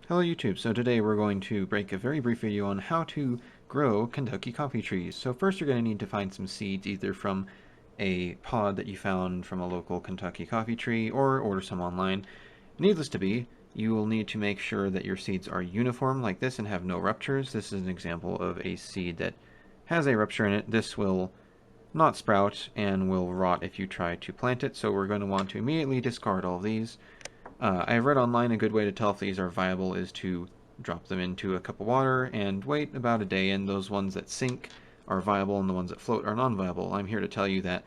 Hello YouTube, so today we're going to break a very brief video on how to grow Kentucky coffee trees. So first you're going to need to find some seeds either from a pod that you found from a local Kentucky coffee tree or order some online. Needless to be, you will need to make sure that your seeds are uniform like this and have no ruptures. This is an example of a seed that has a rupture in it. This will not sprout and will rot if you try to plant it, so we're going to want to immediately discard all of these. I've read online a good way to tell if these are viable is to drop them into a cup of water and wait about a day, and those ones that sink are viable and the ones that float are non-viable. I'm here to tell you that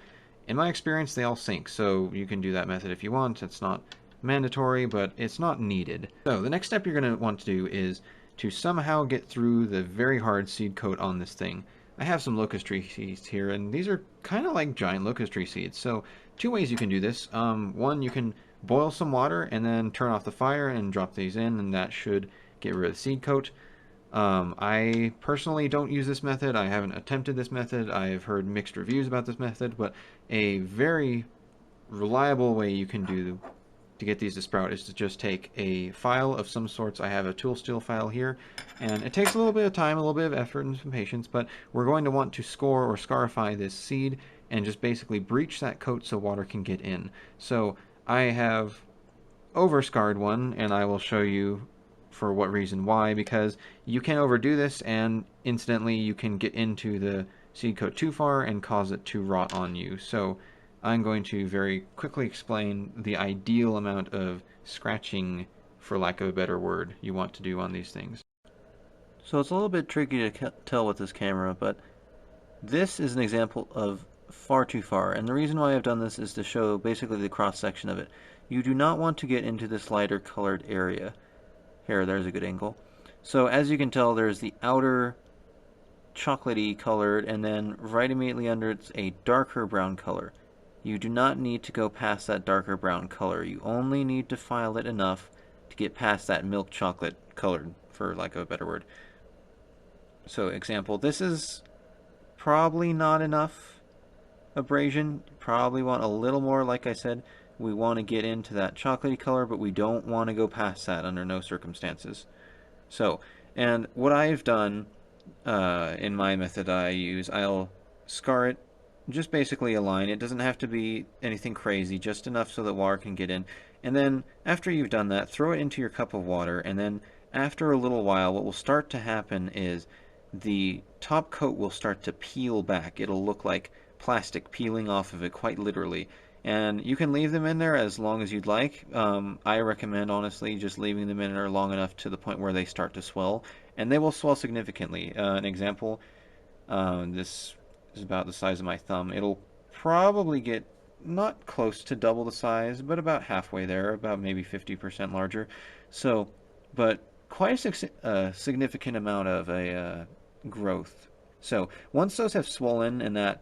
in my experience they all sink, so you can do that method if you want. It's not mandatory, but it's not needed. So the next step you're going to want to do is to somehow get through the very hard seed coat on this thing. I have some locust tree seeds here, and these are kind of like giant locust tree seeds. So two ways you can do this. One, you can boil some water and then turn off the fire and drop these in, and that should get rid of the seed coat. I personally don't use this method. I haven't attempted this method. I've heard mixed reviews about this method, but a very reliable way you can do to get these to sprout is to just take a file of some sorts. I have a tool steel file here, and it takes a little bit of time, a little bit of effort and some patience, but we're going to want to score or scarify this seed and just basically breach that coat so water can get in. So I have over-scarred one, and I will show you for what reason why, because you can overdo this and incidentally you can get into the seed coat too far and cause it to rot on you. So I'm going to very quickly explain the ideal amount of scratching, for lack of a better word, you want to do on these things. So it's a little bit tricky to tell with this camera, but this is an example of far too far, and the reason why I've done this is to show basically the cross section of it. You do not want to get into this lighter colored area. Here, there's a good angle. So as you can tell, there's the outer chocolatey colored, and then right immediately under it's a darker brown color. You do not need to go past that darker brown color. You only need to file it enough to get past that milk chocolate colored, for lack of a better word. So example, this is probably not enough abrasion. Probably want a little more. Like I said, we want to get into that chocolatey color, but we don't want to go past that under no circumstances. So, and what I've done in my method I use, I'll scar it, just basically a line. It doesn't have to be anything crazy, just enough so that water can get in. And then after you've done that, throw it into your cup of water, and then after a little while, what will start to happen is the top coat will start to peel back. It'll look like plastic peeling off of it, quite literally. And you can leave them in there as long as you'd like. I recommend, honestly, just leaving them in there long enough to the point where they start to swell, and they will swell significantly. An example, this is about the size of my thumb. It'll probably get not close to double the size, but about halfway there, about maybe 50% larger. So, but quite a significant amount of a growth. So once those have swollen and that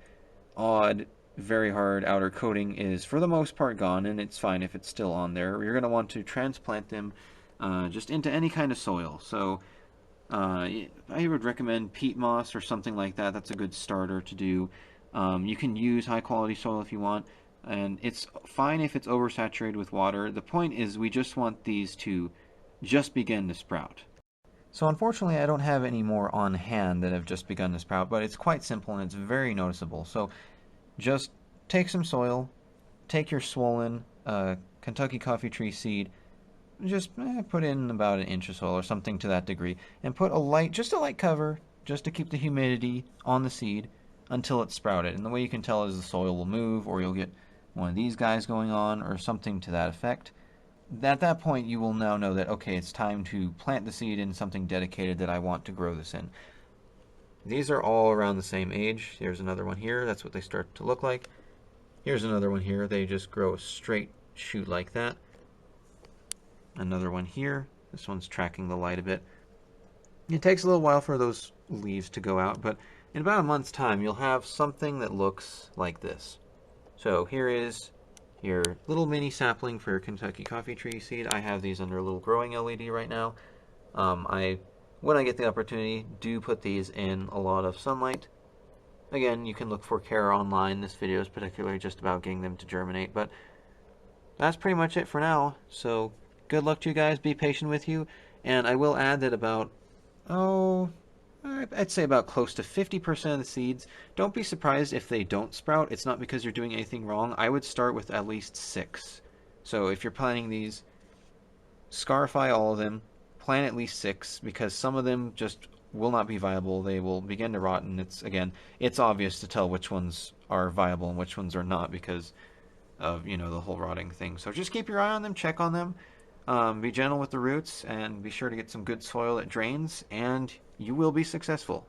odd, very hard outer coating is for the most part gone, and it's fine if it's still on there, you're going to want to transplant them just into any kind of soil. So I would recommend peat moss or something like that. That's a good starter to do. You can use high quality soil if you want, and it's fine if it's oversaturated with water. The point is we just want these to just begin to sprout. So unfortunately I don't have any more on hand that have just begun to sprout, but it's quite simple and it's very noticeable. So just take some soil, take your swollen Kentucky coffee tree seed, just put in about an inch of soil or something to that degree, and put just a light cover, just to keep the humidity on the seed until it's sprouted. And the way you can tell is the soil will move, or you'll get one of these guys going on, or something to that effect. At that point, you will now know that, okay, it's time to plant the seed in something dedicated that I want to grow this in. These are all around the same age. Here's another one here. That's what they start to look like. Here's another one here. They just grow a straight shoot like that. Another one here. This one's tracking the light a bit. It takes a little while for those leaves to go out, but in about a month's time, you'll have something that looks like this. So here is your little mini sapling for your Kentucky coffee tree seed. I have these under a little growing LED right now. When I get the opportunity, do put these in a lot of sunlight. Again, you can look for care online. This video is particularly just about getting them to germinate, but that's pretty much it for now. So good luck to you guys. Be patient with you, And I will add that about, oh, I'd say about close to 50% of the seeds, don't be surprised if they don't sprout. It's not because you're doing anything wrong. I would start with at least 6. So if you're planting these, scarify all of them, plant at least 6, because some of them just will not be viable. They will begin to rot, and it's obvious to tell which ones are viable and which ones are not because of the whole rotting thing. So just keep your eye on them, check on them, be gentle with the roots, and be sure to get some good soil that drains, and you will be successful.